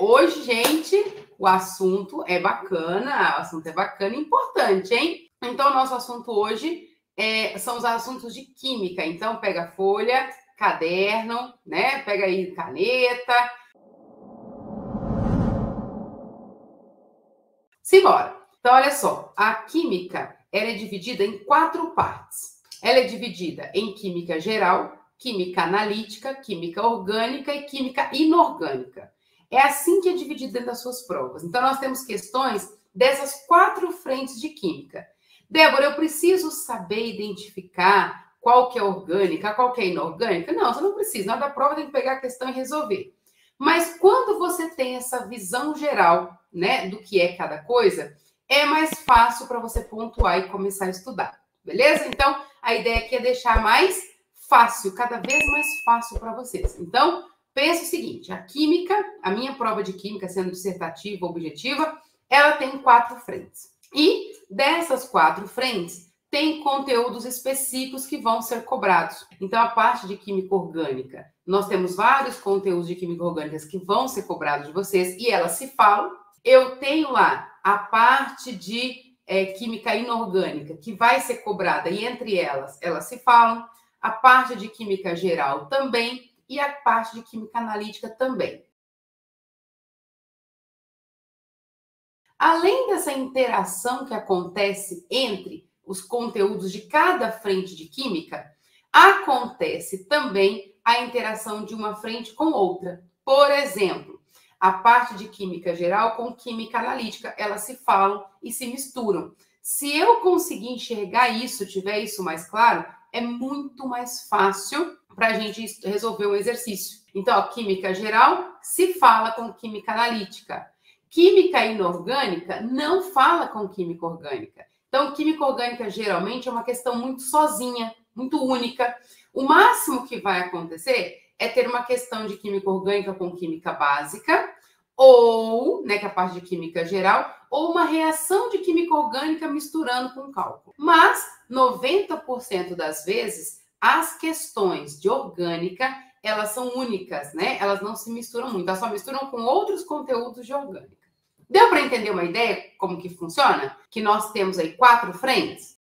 Hoje, gente, o assunto é bacana e importante, hein? Então, o nosso assunto hoje são os assuntos de química. Então, pega folha, caderno, né? Pega aí caneta. Simbora! Então, olha só, a química ela é dividida em 4 partes. Ela é dividida em química geral, química analítica, química orgânica e química inorgânica. É assim que é dividido dentro das suas provas. Então, nós temos questões dessas 4 frentes de química. Débora, eu preciso saber identificar qual que é orgânica, qual que é inorgânica? Não, você não precisa. Na hora da prova tem que pegar a questão e resolver. Mas quando você tem essa visão geral, né, do que é cada coisa, é mais fácil para você pontuar e começar a estudar. Beleza? Então, a ideia aqui é deixar mais fácil, cada vez mais fácil para vocês. Então, pensa o seguinte, a química, a minha prova de química, sendo dissertativa, objetiva, ela tem 4 frentes. E dessas 4 frentes, tem conteúdos específicos que vão ser cobrados. Então, a parte de química orgânica, nós temos vários conteúdos de química orgânica que vão ser cobrados de vocês e elas se falam. Eu tenho lá a parte de química inorgânica, que vai ser cobrada, e entre elas se falam. A parte de química geral também, e a parte de química analítica também. Além dessa interação que acontece entre os conteúdos de cada frente de química, acontece também a interação de uma frente com outra. Por exemplo, a parte de química geral com química analítica, elas se falam e se misturam. Se eu conseguir enxergar isso, tiver isso mais claro, é muito mais fácil para a gente resolver um exercício. Então, a química geral se fala com química analítica. Química inorgânica não fala com química orgânica. Então, química orgânica geralmente é uma questão muito sozinha, muito única. O máximo que vai acontecer é ter uma questão de química orgânica com química básica, ou, né, que é a parte de química geral, ou uma reação de química orgânica misturando com cálculo. Mas 90% das vezes as questões de orgânica, elas são únicas, né? Elas não se misturam muito, elas só misturam com outros conteúdos de orgânica. Deu para entender uma ideia como que funciona? Que nós temos aí 4 frentes?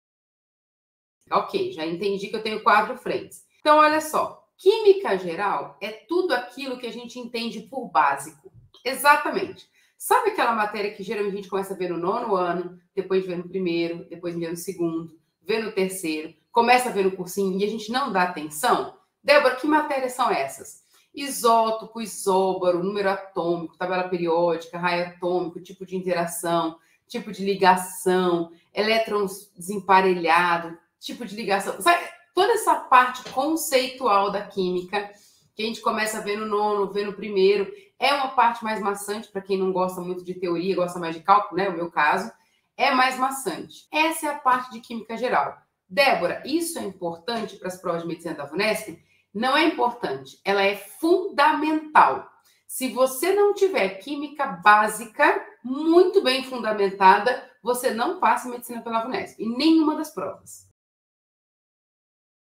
Ok, já entendi que eu tenho 4 frentes. Então, olha só, química geral é tudo aquilo que a gente entende por básico. Exatamente. Sabe aquela matéria que geralmente a gente começa a ver no 9º ano, depois vê no 1º, depois vê no 2º, vê no 3º, começa a ver no cursinho e a gente não dá atenção? Débora, que matérias são essas? Isótopo, isóbaro, número atômico, tabela periódica, raio atômico, tipo de interação, tipo de ligação, elétrons desemparelhados, tipo de ligação. Sabe? Toda essa parte conceitual da química que a gente começa a ver no 9º, ver no 1º, é uma parte mais maçante para quem não gosta muito de teoria, gosta mais de cálculo, né? O meu caso, é mais maçante. Essa é a parte de química geral. Débora, isso é importante para as provas de medicina da VUNESP? Não é importante, ela é fundamental. Se você não tiver química básica muito bem fundamentada, você não passa medicina pela VUNESP, em nenhuma das provas.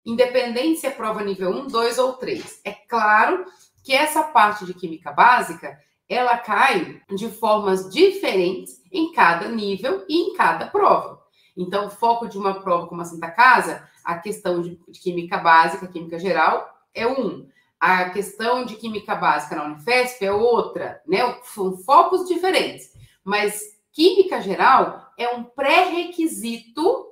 Independente se é prova nível 1, 2 ou 3. É claro que essa parte de química básica, ela cai de formas diferentes em cada nível e em cada prova. Então, o foco de uma prova como a Santa Casa, a questão de química básica, química geral, é um. A questão de química básica na Unifesp é outra, né? São focos diferentes. Mas química geral é um pré-requisito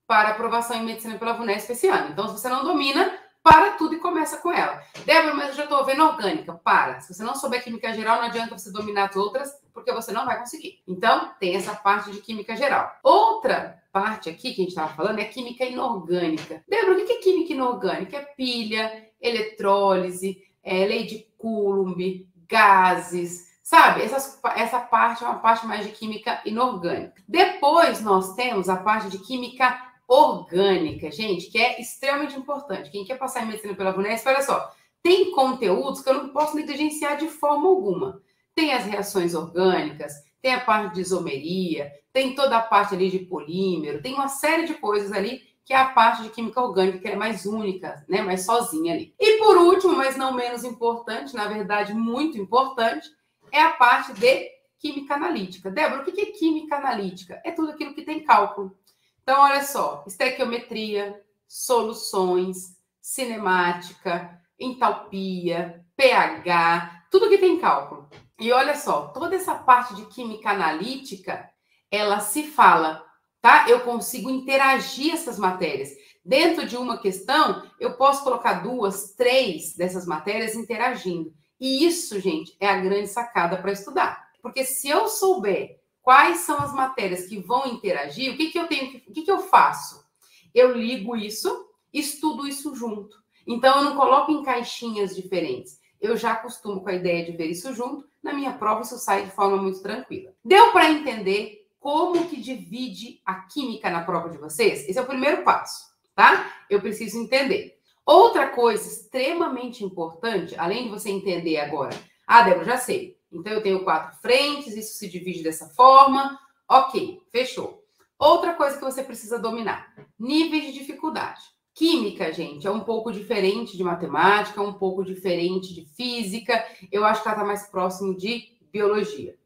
para aprovação em medicina pela VUNESP esse ano. Então, se você não domina, para tudo e começa com ela. Débora, mas eu já estou vendo orgânica. Para. Se você não souber química geral, não adianta você dominar as outras, porque você não vai conseguir. Então, tem essa parte de química geral. Outra parte aqui que a gente estava falando é química inorgânica. Débora, o que é química inorgânica? É pilha, eletrólise, lei de Coulomb, gases, sabe? Essa parte é uma parte mais de química inorgânica. Depois, nós temos a parte de química orgânica, gente, que é extremamente importante. Quem quer passar em medicina pela VUNESP, olha só, tem conteúdos que eu não posso negligenciar de forma alguma. Tem as reações orgânicas, tem a parte de isomeria, tem toda a parte ali de polímero, tem uma série de coisas ali que é a parte de química orgânica, que é mais única, né? Mais sozinha ali. E por último, mas não menos importante, na verdade muito importante, é a parte de química analítica. Débora, o que é química analítica? É tudo aquilo que tem cálculo. Então, olha só, estequiometria, soluções, cinemática, entalpia, pH, tudo que tem cálculo. E olha só, toda essa parte de química analítica, ela se fala, tá? Eu consigo interagir essas matérias. Dentro de uma questão, eu posso colocar 2, 3 dessas matérias interagindo. E isso, gente, é a grande sacada para estudar. Porque se eu souber quais são as matérias que vão interagir, o que eu faço? Eu ligo isso, estudo isso junto. Então, eu não coloco em caixinhas diferentes. Eu já acostumo com a ideia de ver isso junto. Na minha prova, isso sai de forma muito tranquila. Deu para entender como que divide a química na prova de vocês? Esse é o primeiro passo, tá? Eu preciso entender. Outra coisa extremamente importante, além de você entender agora, Débora, já sei. Então, eu tenho 4 frentes, isso se divide dessa forma. Ok, fechou. Outra coisa que você precisa dominar, níveis de dificuldade. Química, gente, é um pouco diferente de matemática, um pouco diferente de física. Eu acho que ela está mais próximo de biologia.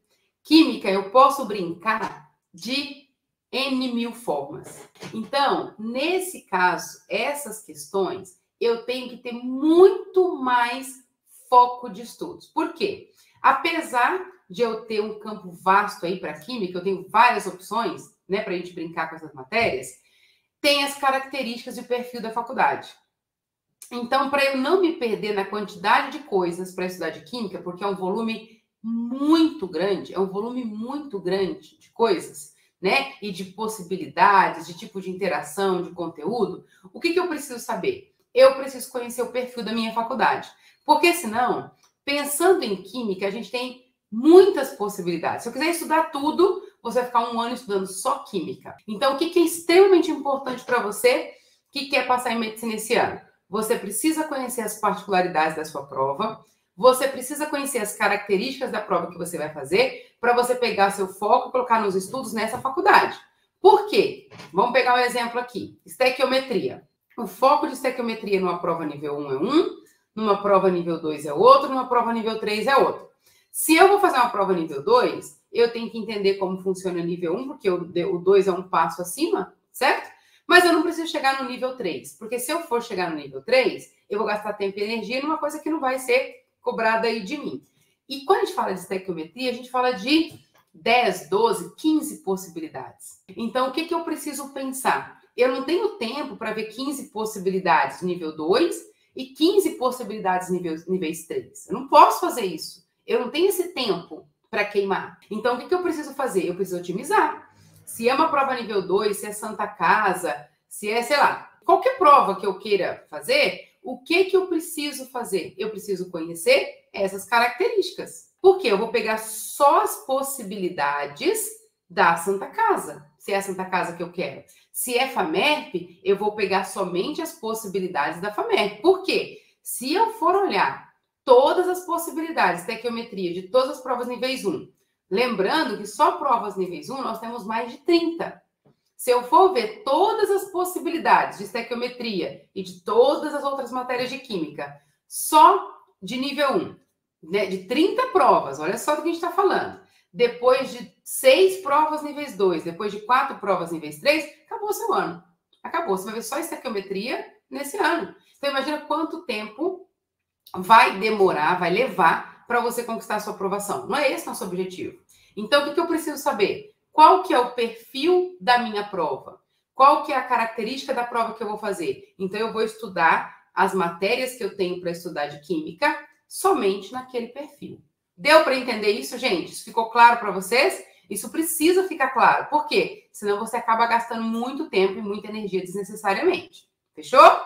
Química, eu posso brincar de N mil formas. Então, nesse caso, essas questões, eu tenho que ter muito mais foco de estudos. Por quê? Apesar de eu ter um campo vasto aí para química, eu tenho várias opções, né, para a gente brincar com essas matérias, tem as características de perfil da faculdade. Então, para eu não me perder na quantidade de coisas para estudar de química, porque é um volume muito grande de coisas, né? E de possibilidades, de tipo de interação, de conteúdo, o que eu preciso saber? Eu preciso conhecer o perfil da minha faculdade. Porque senão, pensando em química, a gente tem muitas possibilidades. Se eu quiser estudar tudo, você vai ficar 1 ano estudando só química. Então, o que é extremamente importante para você que quer passar em medicina esse ano? Você precisa conhecer as particularidades da sua prova, você precisa conhecer as características da prova que você vai fazer para você pegar seu foco e colocar nos estudos nessa faculdade. Por quê? Vamos pegar um exemplo aqui. Estequiometria. O foco de estequiometria numa prova nível 1 é um, numa prova nível 2 é outro, numa prova nível 3 é outro. Se eu vou fazer uma prova nível 2, eu tenho que entender como funciona o nível 1, porque o 2 é um passo acima, certo? Mas eu não preciso chegar no nível 3, porque se eu for chegar no nível 3, eu vou gastar tempo e energia numa coisa que não vai ser cobrada aí de mim. E quando a gente fala de estequiometria, a gente fala de 10, 12, 15 possibilidades. Então, o que eu preciso pensar? Eu não tenho tempo para ver 15 possibilidades nível 2 e 15 possibilidades níveis 3. Eu não posso fazer isso. Eu não tenho esse tempo para queimar. Então, o que eu preciso fazer? Eu preciso otimizar. Se é uma prova nível 2, se é Santa Casa, se é, sei lá, qualquer prova que eu queira fazer, o que eu preciso fazer? Eu preciso conhecer essas características. Porque eu vou pegar só as possibilidades da Santa Casa, se é a Santa Casa que eu quero. Se é FAMERP, eu vou pegar somente as possibilidades da FAMERP. Por quê? Se eu for olhar todas as possibilidades de estequiometria de todas as provas níveis 1, lembrando que só provas níveis 1 nós temos mais de 30. Se eu for ver todas as possibilidades de estequiometria e de todas as outras matérias de química, só de nível 1, né, de 30 provas, olha só do que a gente está falando. Depois de 6 provas níveis 2, depois de 4 provas níveis 3, acabou o seu ano. Acabou. Você vai ver só estequiometria nesse ano. Então, imagina quanto tempo vai demorar, vai levar para você conquistar a sua aprovação. Não é esse o nosso objetivo. Então, o que eu preciso saber? Qual que é o perfil da minha prova? Qual que é a característica da prova que eu vou fazer? Então, eu vou estudar as matérias que eu tenho para estudar de química somente naquele perfil. Deu para entender isso, gente? Isso ficou claro para vocês? Isso precisa ficar claro. Por quê? Senão você acaba gastando muito tempo e muita energia desnecessariamente. Fechou?